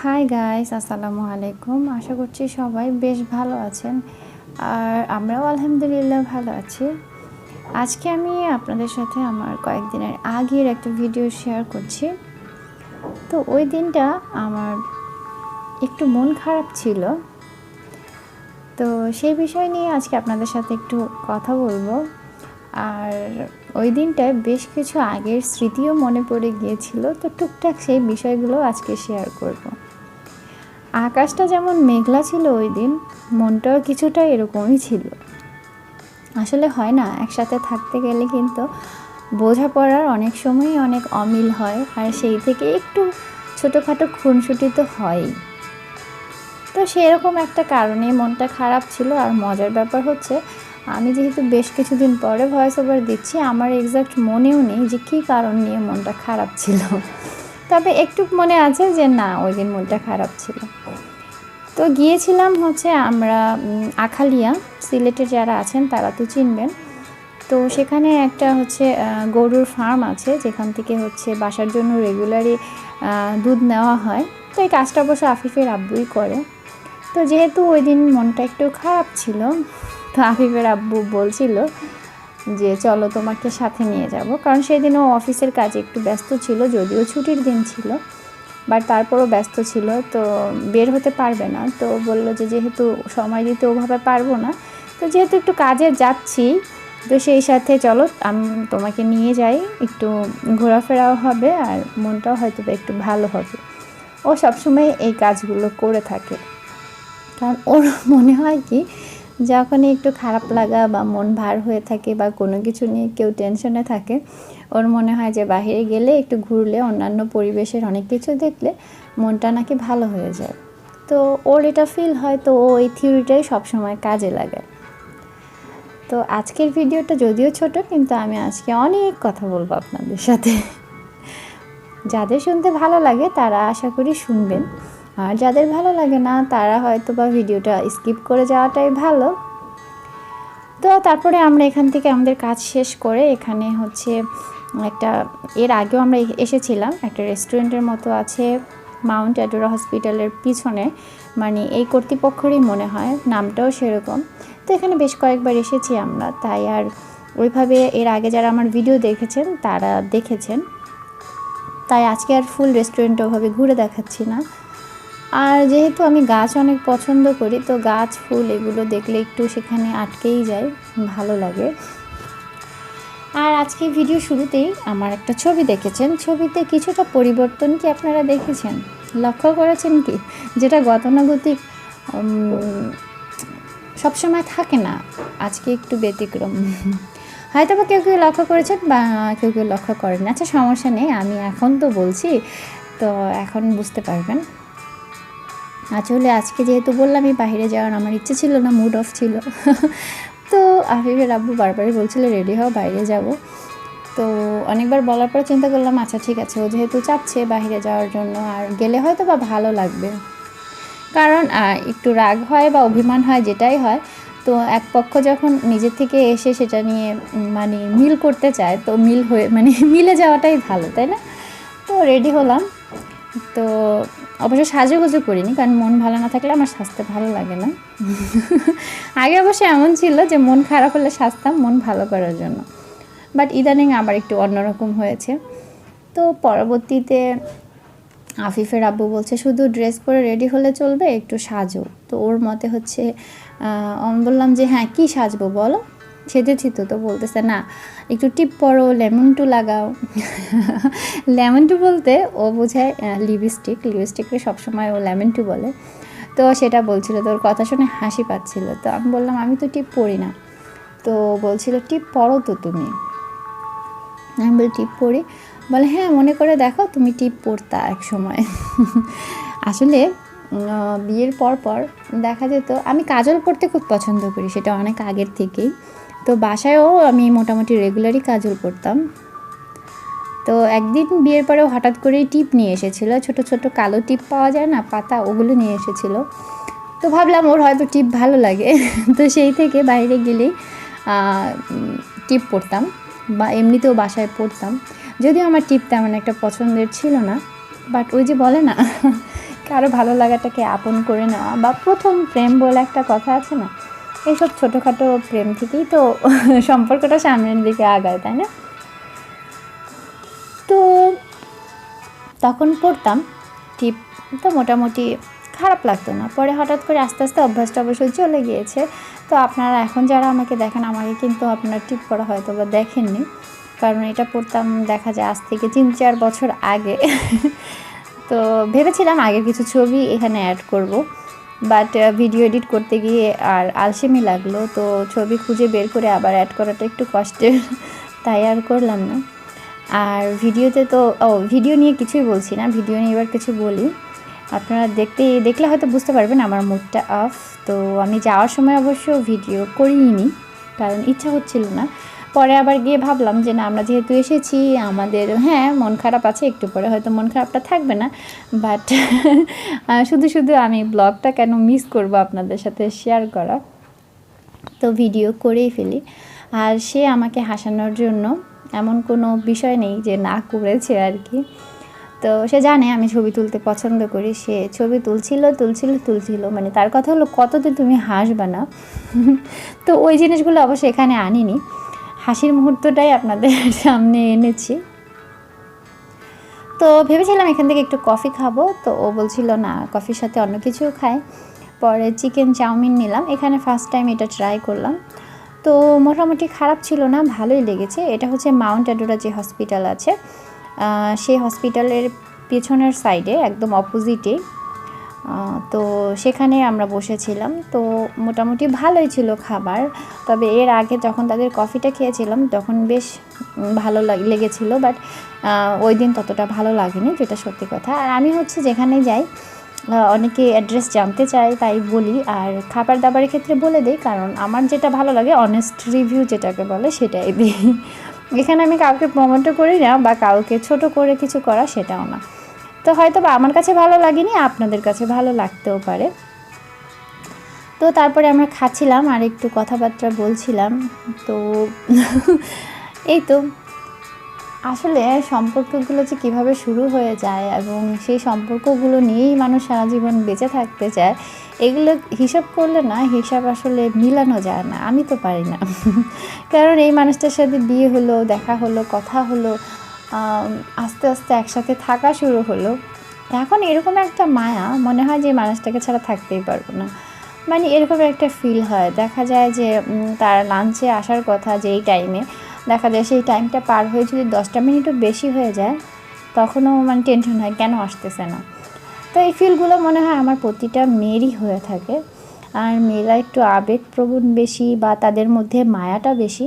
Hi guys, আসসালামু আলাইকুম। আশা করছি সবাই বেশ ভালো আছেন, আর আমরাও আলহামদুলিল্লাহ ভালো আছি। আজকে আমি আপনাদের সাথে আমার কয়েকদিনের আগের একটা ভিডিও শেয়ার করছি। তো ওই দিনটা আমার একটু মন খারাপ ছিল, তো সেই বিষয় নিয়ে আজকে আপনাদের সাথে একটু কথা বলবো। আর ওই দিনটায় বেশ কিছু আগের স্মৃতিও মনে পড়ে গিয়েছিল, তো টুকটাক সেই বিষয়গুলো আজকে শেয়ার করব। আকাশটা যেমন মেঘলা ছিল ওই দিন, মনটাও কিছুটা এরকমই ছিল। আসলে হয় না, একসাথে থাকতে গেলে কিন্তু বোঝাপড়ার অনেক সময়ই অনেক অমিল হয়, আর সেই থেকে একটু ছোটোখাটো খুনসুটি তো হয়ই। তো সেরকম একটা কারণে মনটা খারাপ ছিল। আর মজার ব্যাপার হচ্ছে, আমি যেহেতু বেশ কিছুদিন পরে ভয়েস ওভার দিচ্ছি, আমার এক্সাক্ট মনেও নেই যে কী কারণ নিয়ে মনটা খারাপ ছিল। তবে একটু মনে আছে যে না, ওই দিন মনটা খারাপ ছিল। তো গিয়েছিলাম হচ্ছে আমরা আখালিয়া, সিলেটের যারা আছেন তারা তো চিনবেন। তো সেখানে একটা হচ্ছে গরুর ফার্ম আছে, যেখান থেকে হচ্ছে বাসার জন্য রেগুলারই দুধ নেওয়া হয়। তো এই কাজটা অবশ্য আফিফের আব্বুই করে। তো যেহেতু ওই দিন মনটা একটু খারাপ ছিল, তো আফিফের আব্বু বলছিল যে চলো তোমাকে সাথে নিয়ে যাব, কারণ সেদিনও অফিসের কাজে একটু ব্যস্ত ছিল, যদিও ছুটির দিন ছিল, বাট তারপরও ব্যস্ত ছিল, তো বের হতে পারবে না। তো বললো যে যেহেতু সময় দিতে ওভাবে পারবো না, তো যেহেতু একটু কাজে যাচ্ছি, তো সেই সাথে চলো আমি তোমাকে নিয়ে যাই, একটু ঘোরাফেরাও হবে আর মনটাও হয়তো একটু ভালো হবে। ও সবসময় এই কাজগুলো করে থাকে, কারণ ওর মনে হয় কি, যখনই একটু খারাপ লাগা বা মন ভার হয়ে থাকে বা কোনো কিছু নিয়ে কেউ টেনশনে থাকে, ওর মনে হয় যে বাইরে গেলে একটু ঘুরলে, অন্যান্য পরিবেশের অনেক কিছু দেখলে মনটা নাকি ভালো হয়ে যায়। তো ওর এটা ফিল হয়, তো ও এই থিওরিটাই সবসময় কাজে লাগায়। তো আজকের ভিডিওটা যদিও ছোট, কিন্তু আমি আজকে অনেক কথা বলবো আপনাদের সাথে। যাদের শুনতে ভালো লাগে তারা আশা করি শুনবেন, আর যাদের ভালো লাগে না তারা হয়তো বা ভিডিওটা স্কিপ করে যাওয়াটাই ভালো। তো তারপরে আমরা এখান থেকে আমাদের কাজ শেষ করে এখানে হচ্ছে একটা, এর আগেও আমরা এসেছিলাম, একটা রেস্টুরেন্টের মতো আছে মাউন্ট অ্যাডোরা হসপিটালের পিছনে, মানে এই কর্তৃপক্ষেরই মনে হয়, নামটাও সেরকম। তো এখানে বেশ কয়েকবার এসেছি আমরা, তাই আর ওইভাবে এর আগে যারা আমার ভিডিও দেখেছেন তারা দেখেছেন, তাই আজকে আর ফুল রেস্টুরেন্টটা ওভাবে ঘুরে দেখাচ্ছি না। আর যেহেতু আমি গাছ অনেক পছন্দ করি, তো গাছ ফুল এগুলো দেখলে একটু সেখানে আটকেই যায়, ভালো লাগে। আর আজকে ভিডিও শুরুতেই আমার একটা ছবি দেখেছেন, ছবিতে কিছুটা পরিবর্তন কি আপনারা দেখেছেন, লক্ষ্য করেছেন কি? যেটা গতানুগতিক সবসময় থাকে না, আজকে একটু ব্যতিক্রম। হয়তো বা কেউ কেউ লক্ষ্য করেছেন বা কেউ কেউ লক্ষ্য করেন। আচ্ছা, সমস্যা নেই, আমি এখন তো বলছি, তো এখন বুঝতে পারবেন। আসলে আজকে যেহেতু বললামই বাইরে যাওয়ার আমার ইচ্ছে ছিল না, মুড অফ ছিল। তো আফিফের আব্বু বারবারই বলছিল রেডি হও, বাইরে যাব। তো অনেকবার বলার পর চিন্তা করলাম আচ্ছা ঠিক আছে, ও যেহেতু চাচ্ছে বাইরে যাওয়ার জন্য, আর গেলে হয়তো বা ভালো লাগবে। কারণ একটু রাগ হয় বা অভিমান হয়, যেটাই হয়, তো এক পক্ষ যখন নিজের থেকে এসে সেটা নিয়ে মানে মিল করতে চায়, তো মিল হয়ে মানে মিলে যাওয়াটাই ভালো, তাই না? তো রেডি হলাম। তো অবশ্য সাজুগুজু করিনি, কারণ মন ভালো না থাকলে আমার সাজতে ভালো লাগে না। আগে অবশ্য এমন ছিল যে মন খারাপ হলে সাজতাম মন ভালো করার জন্য, বাট ইদানিং আবার একটু অন্যরকম হয়েছে। তো পরবর্তীতে আফিফের আব্বু বলছে শুধু ড্রেস পরে রেডি হলে চলবে, একটু সাজো। তো ওর মতে হচ্ছে, আমি বললাম যে হ্যাঁ কী সাজবো বলো, সেজেছি তো। তো বলতেছে না, একটু টিপ পরো, লেমন টু লাগাও। লেমন টু বলতে ও বোঝায় লিপস্টিককে সবসময় ও লেমন টু বলে। তো সেটা বলছিল, তোর কথা শুনে হাসি পাচ্ছিল। তো আমি বললাম আমি তো টিপ পরি না। তো বলছিল টিপ পরো তো তুমি। আমি বলি টিপ পরি, বলে হ্যাঁ মনে করে দেখো তুমি টিপ পরতা এক সময়। আসলে বিয়ের পর দেখা যেত আমি কাজল পরতে খুব পছন্দ করি, সেটা অনেক আগের থেকেই। তো বাসায়ও আমি মোটামুটি রেগুলারই কাজল পরতাম। তো একদিন বিয়ের পরেও হঠাৎ করেই টিপ নিয়ে এসেছিলো, ছোট ছোট কালো টিপ পাওয়া যায় না, পাতা, ওগুলো নিয়ে এসেছিলো। তো ভাবলাম ওর হয়তো টিপ ভালো লাগে। তো সেই থেকে বাইরে গেলেই টিপ পরতাম, বা এমনিতেও বাসায় পরতাম। যদিও আমার টিপ তেমন একটা পছন্দের ছিল না, বাট ওই যে বলে না, কারো ভালো লাগাটাকে আপন করে নেওয়া বা প্রথম প্রেম বলে একটা কথা আছে না, এইসব ছোটোখাটো প্রেম থেকেই তো সম্পর্কটা সামনের দিকে আগায়, তাই না? তো তখন পড়তাম টিপ, তো মোটামুটি খারাপ লাগতো না। পরে হঠাৎ করে আস্তে আস্তে অভ্যাসটা অবশ্যই চলে গিয়েছে। তো আপনারা এখন যারা আমাকে দেখেন, আমাকে কিন্তু আপনারা টিপ পড়া হয়তো বা দেখেননি, কারণ এটা পড়তাম দেখা যায় আজ থেকে 3-4 বছর আগে। তো ভেবেছিলাম আগের কিছু ছবি এখানে অ্যাড করব, বাট ভিডিও এডিট করতে গিয়ে আর আলসেমি লাগলো, তো ছবি খুঁজে বের করে আবার অ্যাড করাটা একটু কষ্টের, তাই আর করলাম না। আর ভিডিওতে তো ভিডিও নিয়ে কিছুই বলছি না, ভিডিও নিয়ে এবার কিছু বলি। আপনারা দেখলে হয়তো বুঝতে পারবেন আমার মুডটা অফ। তো আমি যাওয়ার সময় অবশ্য ভিডিও করিনি, কারণ ইচ্ছা হচ্ছিল না। পরে আবার গিয়ে ভাবলাম যে না, আমরা যেহেতু এসেছি, আমাদের হ্যাঁ মন খারাপ আছে, একটু পরে হয়তো মন খারাপটা থাকবে না, বাট শুধু শুধু আমি ব্লগটা কেন মিস করব আপনাদের সাথে শেয়ার করা। তো ভিডিও করেই ফেলি। আর সে আমাকে হাসানোর জন্য এমন কোনো বিষয় নেই যে না করেছে আর কি। তো সে জানে আমি ছবি তুলতে পছন্দ করি, সে ছবি তুলছিল, মানে তার কথা হলো কতদিন তুমি হাসবে না। তো ওই জিনিসগুলো অবশ্য এখানে আনিনি, হাসির মুহূর্তটাই আপনাদের সামনে এনেছি। তো ভেবেছিলাম এখান থেকে একটু কফি খাবো, তো ও বলছিল না, কফির সাথে অন্য কিছু খায়। পরে চিকেন চাউমিন নিলাম, এখানে ফার্স্ট টাইম এটা ট্রাই করলাম। তো মোটামুটি খারাপ ছিল না, ভালোই লেগেছে। এটা হচ্ছে মাউন্ট এডোরা যে হসপিটাল আছে, সেই হসপিটালের পেছনের সাইডে একদম অপোজিটে। তো সেখানে আমরা বসেছিলাম, তো মোটামুটি ভালোই ছিল খাবার। তবে এর আগে যখন তাদের কফিটা খেয়েছিলাম তখন বেশ ভালো লেগেছিলো, বাট ওই দিন ততটা ভালো লাগেনি, যেটা সত্যি কথা। আর আমি হচ্ছে যেখানে যাই অনেকে অ্যাড্রেস জানতে চায়, তাই বলি। আর খাবার দাবারের ক্ষেত্রে বলে দিই, কারণ আমার যেটা ভালো লাগে, অনেস্ট রিভিউ যেটাকে বলে, সেটাই দিই। এখানে আমি কাউকে প্রমোটও করি না বা কাউকে ছোট করে কিছু করা, সেটাও না। তো হয়তো বা আমার কাছে ভালো লাগেনি, আপনাদের কাছে ভালো লাগতেও পারে। তো তারপরে আমরা খাচ্ছিলাম আর একটু কথাবার্তা বলছিলাম। তো এই তো আসলে সম্পর্কগুলো যে কীভাবে শুরু হয়ে যায় এবং সেই সম্পর্কগুলো নিয়েই মানুষ সারা জীবন বেঁচে থাকতে চায়, এগুলো হিসাব করলে না, হিসাব আসলে মিলানো যায় না। আমি তো পারি না। কারণ এই মানুষটার সাথে বিয়ে হলো, দেখা হলো, কথা হলো, আস্তে আস্তে একসাথে থাকা শুরু হলো। এখন এরকম একটা মায়া, মনে হয় যে মানুষটাকে ছাড়া থাকতেই পারবো না। মানে এরকম একটা ফিল হয়। দেখা যায় যে তার লাঞ্চে আসার কথা যেই টাইমে, দেখা যায় সেই টাইমটা পার হয়ে যদি 10টা মিনিটও বেশি হয়ে যায়, তখনও মানে টেনশন হয় কেন আসতেছে না। তো এই ফিলগুলো মনে হয় আমার প্রতিটা মেয়েরই হয়ে থাকে। আর মেয়েরা একটু আবেগপ্রবণ বেশি, বা তাদের মধ্যে মায়াটা বেশি।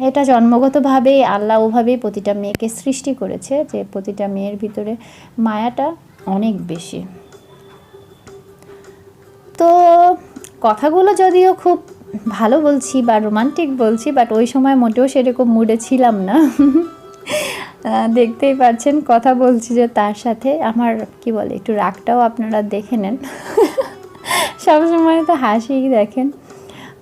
এটা জন্মগতভাবেই আল্লাহ ওভাবেই প্রতিটা মেয়েকে সৃষ্টি করেছে, যে প্রতিটা মেয়ের ভিতরে মায়াটা অনেক বেশি। তো কথাগুলো যদিও খুব ভালো বলছি বা রোমান্টিক বলছি, বাট ওই সময় মোটেও সেরকম মুডে ছিলাম না। দেখতেই পাচ্ছেন কথা বলছি যে তার সাথে আমার কি বলে একটু রাগটাও আপনারা দেখে নেন। সবসময় তো হাসিই দেখেন।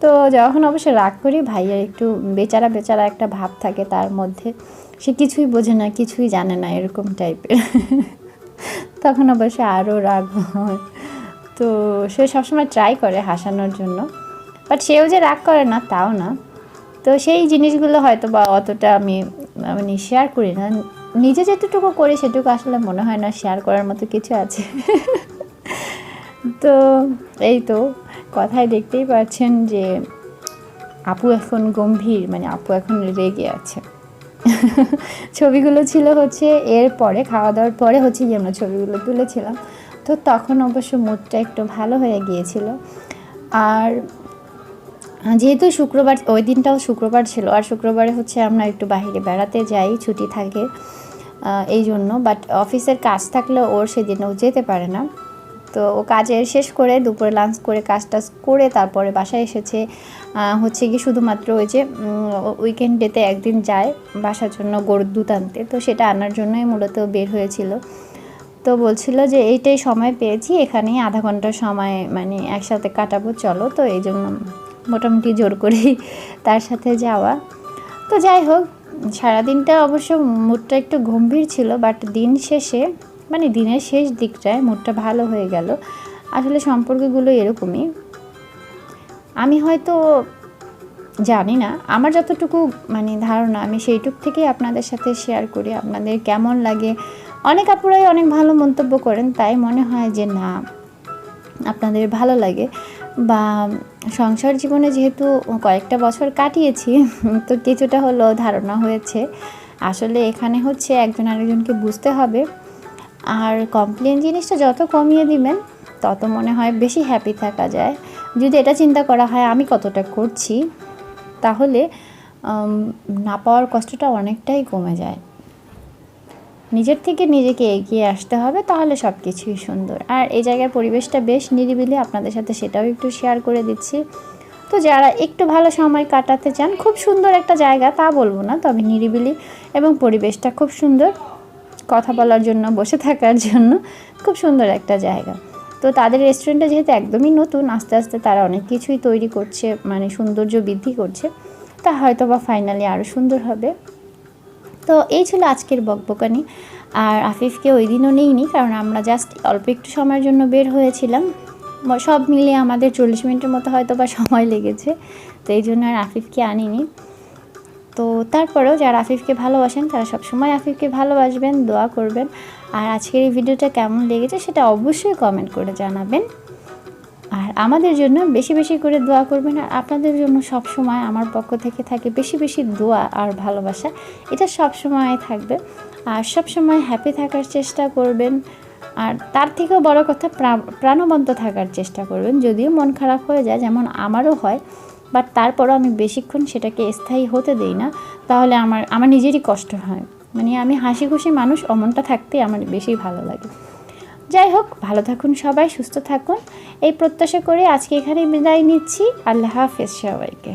তো যখন অবশ্য রাগ করি, ভাইয়ের একটু বেচারা বেচারা একটা ভাব থাকে তার মধ্যে, সে কিছুই বোঝে না, কিছুই জানে না, এরকম টাইপের। তখন অবশ্য আরও রাগ হয়। তো সে সবসময় ট্রাই করে হাসানোর জন্য, বাট সেও যে রাগ করে না তাও না। তো সেই জিনিসগুলো হয়তো বা অতটা আমি মানে শেয়ার করি না, নিজে যেটুকু করি সেটুকু আসলে মনে হয় না শেয়ার করার মতো কিছু আছে। তো এই তো কথায় দেখতেই পাচ্ছেন যে আপু এখন গম্ভীর, মানে আপু এখন রেগে আছে। ছবিগুলো ছিল হচ্ছে এর পরে, খাওয়া দাওয়ার পরে হচ্ছে যে আমরা ছবিগুলো তুলেছিলাম। তো তখন অবশ্য মুডটা একটু ভালো হয়ে গিয়েছিল। আর যেহেতু শুক্রবার, ওই দিনটাও শুক্রবার ছিল, আর শুক্রবারে হচ্ছে আমরা একটু বাইরে বেড়াতে যাই, ছুটি থাকে এই জন্য। বাট অফিসের কাজ থাকলে ওর সেদিনও যেতে পারে না। তো ও কাজের শেষ করে দুপুরে লাঞ্চ করে কাজ টাজ করে তারপরে বাসায় এসেছে। হচ্ছে কি শুধুমাত্র ওই যে উইকেন্ডেতে একদিন যায় বাসার জন্য গরুর দুধ আনতে, তো সেটা আনার জন্যই মূলত বের হয়েছিল। তো বলছিল যে এইটাই সময় পেয়েছি, এখানেই আধা ঘন্টার সময় মানে একসাথে কাটাবো, চলো। তো এই জন্য মোটামুটি জোর করেই তার সাথে যাওয়া। তো যাই হোক, সারাদিনটা অবশ্য মুডটা একটু গম্ভীর ছিল, বাট দিন শেষে মানে দিনের শেষ দিকটায় মুডটা ভালো হয়ে গেল। আসলে সম্পর্কগুলো এরকমই। আমি হয়তো জানি না, আমার যতটুকু মানে ধারণা আমি সেইটুক থেকেই আপনাদের সাথে শেয়ার করি। আপনাদের কেমন লাগে, অনেক আপুরাই অনেক ভালো মন্তব্য করেন, তাই মনে হয় যে না আপনাদের ভালো লাগে। বা সংসার জীবনে যেহেতু কয়েকটা বছর কাটিয়েছি, তো কিছুটা হলো ধারণা হয়েছে। আসলে এখানে হচ্ছে একজন আরেকজনকে বুঝতে হবে। আর কমপ্লেন জিনিসটা যত কমিয়ে দিবেন তত মনে হয় বেশি হ্যাপি থাকা যায়। যদি এটা চিন্তা করা হয় আমি কতটা করছি, তাহলে না পাওয়ার কষ্টটা অনেকটাই কমে যায়। নিজের থেকে নিজেকে এগিয়ে আসতে হবে, তাহলে সব কিছুই সুন্দর। আর এই জায়গার পরিবেশটা বেশ নিরিবিলি, আপনাদের সাথে সেটাও একটু শেয়ার করে দিচ্ছি। তো যারা একটু ভালো সময় কাটাতে চান, খুব সুন্দর একটা জায়গা তা বলবো না, তবে নিরিবিলি এবং পরিবেশটা খুব সুন্দর, কথা বলার জন্য, বসে থাকার জন্য খুব সুন্দর একটা জায়গা। তো তাদের রেস্টুরেন্টটা যেহেতু একদমই নতুন, আস্তে আস্তে তারা অনেক কিছুই তৈরি করছে, মানে সৌন্দর্য বৃদ্ধি করছে, তা হয়তো বা ফাইনালি আরও সুন্দর হবে। তো এই ছিল আজকের বকবকানি। আর আফিফকে ওই দিনও নেইনি, কারণ আমরা জাস্ট অল্প একটু সময়ের জন্য বের হয়েছিলাম। সব মিলিয়ে আমাদের 40 মিনিটের মতো হয়তো বা সময় লেগেছে, তো এই জন্য আর আফিফকে আনিনি। তো তারপরেও যারা আফিফকে ভালোবাসেন তারা সবসময় আফিফকে ভালোবাসবেন, দোয়া করবেন। আর আজকের এই ভিডিওটা কেমন লেগেছে সেটা অবশ্যই কমেন্ট করে জানাবেন। আর আমাদের জন্য বেশি বেশি করে দোয়া করবেন। আর আপনাদের জন্য সব সময় আমার পক্ষ থেকে থাকে বেশি বেশি দোয়া আর ভালোবাসা, এটা সব সময় থাকবে। আর সব সময় হ্যাপি থাকার চেষ্টা করবেন। আর তার থেকেও বড় কথা, প্রাণবন্ত থাকার চেষ্টা করবেন। যদিও মন খারাপ হয়ে যায়, যেমন আমারও হয়, বাট তারপরও আমি বেশিক্ষণ সেটাকে স্থায়ী হতে দিই না, তাহলে আমার নিজেরই কষ্ট হয়। মানে আমি হাসি খুশি মানুষ, অমনটা থাকতেই আমার বেশি ভালো লাগে। যাই হোক, ভালো থাকুন সবাই, সুস্থ থাকুন, এই প্রত্যাশা করে আজকে এখানেই বিদায় নিচ্ছি। আল্লাহ হাফেজ সবাইকে।